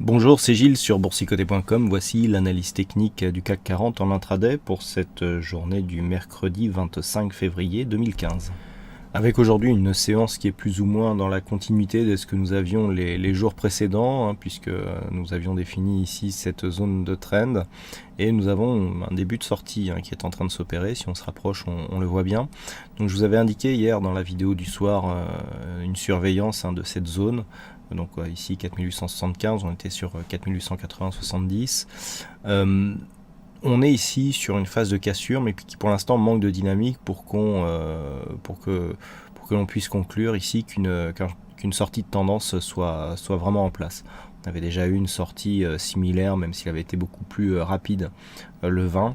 Bonjour, c'est Gilles sur boursicoté.com. Voici l'analyse technique du CAC 40 en intraday pour cette journée du mercredi 25 février 2015. Avec aujourd'hui une séance qui est plus ou moins dans la continuité de ce que nous avions les jours précédents, puisque nous avions défini ici cette zone de trend et nous avons un début de sortie qui est en train de s'opérer. Si on se rapproche, on le voit bien. Donc je vous avais indiqué hier dans la vidéo du soir une surveillance de cette zone. Donc ici 4875, on était sur 4880-70. On est ici sur une phase de cassure, mais qui pour l'instant manque de dynamique pour que l'on puisse conclure ici qu'une sortie de tendance soit vraiment en place. On avait déjà eu une sortie similaire, même s'il avait été beaucoup plus rapide le 20.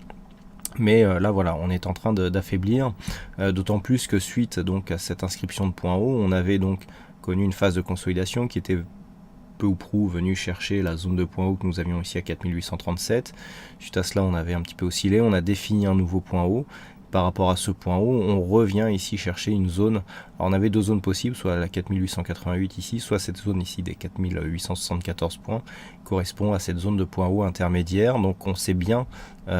Mais là voilà, on est en train d'affaiblir, d'autant plus que suite donc à cette inscription de point haut, on avait donc connu une phase de consolidation qui était peu ou prou venu chercher la zone de point haut que nous avions ici à 4837. Suite à cela, on avait un petit peu oscillé, on a défini un nouveau point haut. Par rapport à ce point haut, on revient ici chercher une zone. Alors on avait deux zones possibles, soit la 4888 ici, soit cette zone ici des 4874 points, correspond à cette zone de point haut intermédiaire. Donc on sait bien, on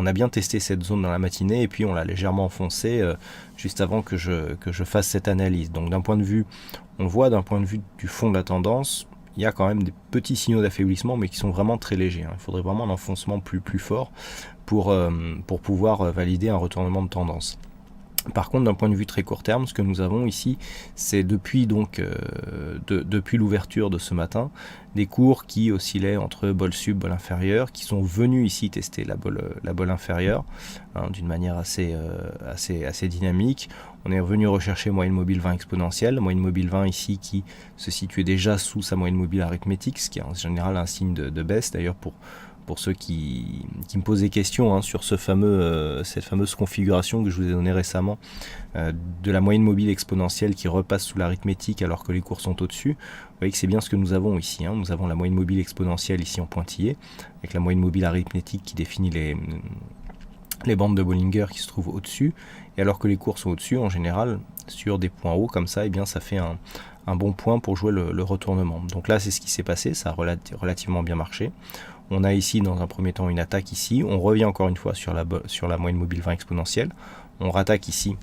a bien testé cette zone dans la matinée et puis on l'a légèrement enfoncé juste avant que je fasse cette analyse. Donc d'un point de vue, on voit d'un point de vue du fond de la tendance, il y a quand même des petits signaux d'affaiblissement, mais qui sont vraiment très légers. Il faudrait vraiment un enfoncement plus fort pour pouvoir valider un retournement de tendance. Par contre, d'un point de vue très court terme, ce que nous avons ici, c'est depuis l'ouverture de ce matin, des cours qui oscillaient entre bol sub, bol inférieur, qui sont venus ici tester la bol inférieure d'une manière assez dynamique. On est revenu rechercher moyenne mobile 20 exponentielle, moyenne mobile 20 ici qui se situait déjà sous sa moyenne mobile arithmétique, ce qui est en général un signe de baisse. D'ailleurs, pour ceux qui me posent des questions sur cette fameuse configuration que je vous ai donnée récemment de la moyenne mobile exponentielle qui repasse sous l'arithmétique alors que les cours sont au-dessus, vous voyez que c'est bien ce que nous avons ici. Nous avons la moyenne mobile exponentielle ici en pointillé, avec la moyenne mobile arithmétique qui définit les bandes de Bollinger qui se trouvent au-dessus, et alors que les cours sont au-dessus, en général, sur des points hauts comme ça, ça fait un bon point pour jouer le retournement. Donc là, c'est ce qui s'est passé, ça a relativement bien marché. On a ici dans un premier temps une attaque ici, on revient encore une fois sur la moyenne mobile 20 exponentielle, on rattaque ici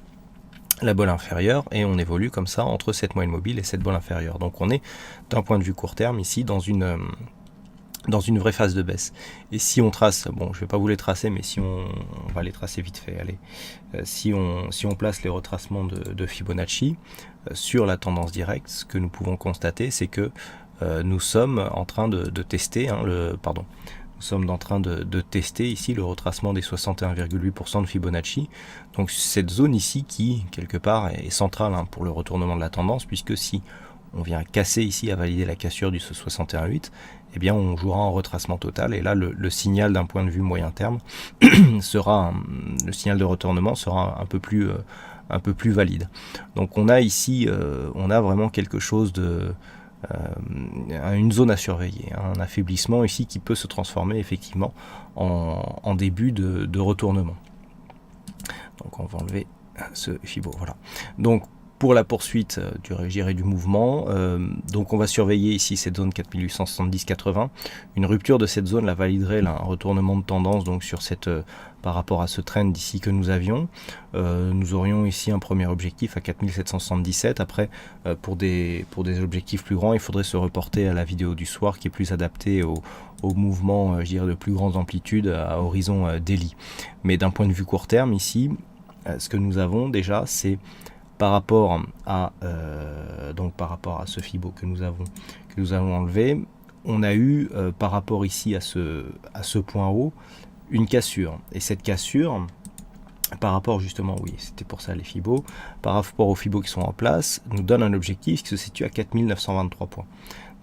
la bol inférieure et on évolue comme ça entre cette moyenne mobile et cette bol inférieure. Donc on est d'un point de vue court terme ici dans une vraie phase de baisse. Et si on trace, bon je vais pas vous les tracer, mais si on va les tracer vite fait, allez, si on place les retracements de Fibonacci sur la tendance directe, ce que nous pouvons constater, c'est que nous sommes en train de tester, nous sommes en train de tester ici le retracement des 61,8% de Fibonacci. Donc cette zone ici qui, quelque part, est centrale pour le retournement de la tendance, puisque si on vient casser ici à valider la cassure du 61,8, eh bien on jouera en retracement total, et là le signal d'un point de vue moyen terme sera, le signal de retournement sera un peu plus valide. Donc on a ici, on a vraiment quelque chose une zone à surveiller, un affaiblissement ici qui peut se transformer effectivement en début de retournement. Donc on va enlever ce Fibo, voilà. Donc pour la poursuite du mouvement, donc on va surveiller ici cette zone 4870-80. Une rupture de cette zone la validerait un retournement de tendance donc sur par rapport à ce trend ici que nous avions. Nous aurions ici un premier objectif à 4777. Après, pour des objectifs plus grands, il faudrait se reporter à la vidéo du soir qui est plus adaptée au mouvement je dirais de plus grande amplitude à horizon daily. Mais d'un point de vue court terme ici, ce que nous avons déjà, c'est par rapport à ce Fibo que nous avons enlevé, on a eu par rapport ici à ce point haut une cassure, et cette cassure par rapport justement, oui c'était pour ça les Fibo, par rapport aux Fibo qui sont en place, nous donne un objectif qui se situe à 4923 points.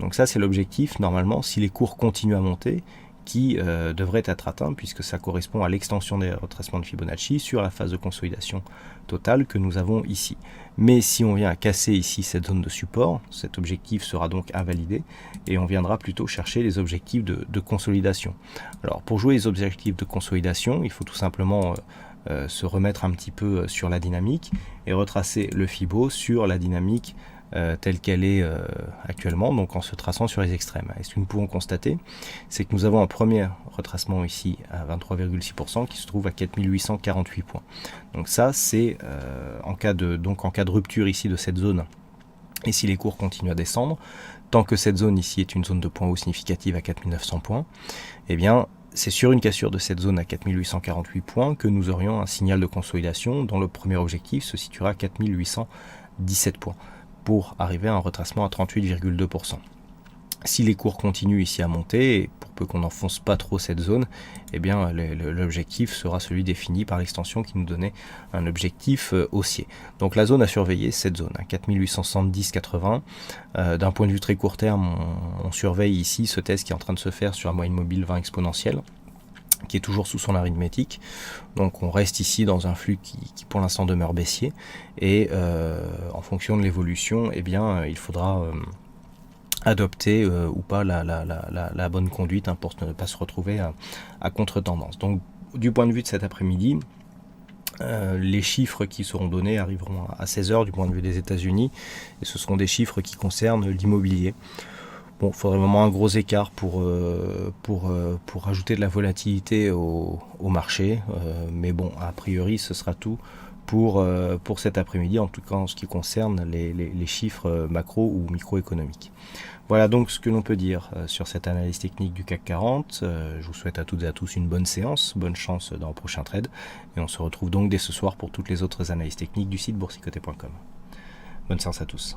Donc ça c'est l'objectif normalement si les cours continuent à monter, qui devrait être atteint puisque ça correspond à l'extension des retracements de Fibonacci sur la phase de consolidation totale que nous avons ici. Mais si on vient à casser ici cette zone de support, cet objectif sera donc invalidé et on viendra plutôt chercher les objectifs de consolidation. Alors pour jouer les objectifs de consolidation, il faut tout simplement se remettre un petit peu sur la dynamique et retracer le Fibo sur la dynamique telle qu'elle est actuellement, donc en se traçant sur les extrêmes. Et ce que nous pouvons constater, c'est que nous avons un premier retracement ici à 23,6% qui se trouve à 4848 points. Donc ça, c'est en cas de rupture ici de cette zone, et si les cours continuent à descendre, tant que cette zone ici est une zone de points hauts significative à 4900 points, eh bien c'est sur une cassure de cette zone à 4848 points que nous aurions un signal de consolidation dont le premier objectif se situera à 4817 points pour arriver à un retracement à 38,2%. Si les cours continuent ici à monter, et pour peu qu'on n'enfonce pas trop cette zone, eh bien l'objectif sera celui défini par l'extension qui nous donnait un objectif haussier. Donc la zone à surveiller, cette zone, 4870,80. D'un point de vue très court terme, on surveille ici ce test qui est en train de se faire sur la moyenne mobile 20 exponentielle, qui est toujours sous son arithmétique. Donc on reste ici dans un flux qui pour l'instant demeure baissier, et en fonction de l'évolution, eh bien il faudra adopter ou pas la bonne conduite pour ne pas se retrouver à contre-tendance. Donc du point de vue de cet après-midi, les chiffres qui seront donnés arriveront à 16h du point de vue des États-Unis, et ce seront des chiffres qui concernent l'immobilier. Bon, il faudrait vraiment un gros écart pour ajouter de la volatilité au marché, mais bon, a priori ce sera tout pour cet après-midi, en tout cas en ce qui concerne les chiffres macro ou microéconomiques. Voilà donc ce que l'on peut dire sur cette analyse technique du CAC 40. Je vous souhaite à toutes et à tous une bonne séance, bonne chance dans le prochain trade, et on se retrouve donc dès ce soir pour toutes les autres analyses techniques du site boursicoté.com. Bonne séance à tous.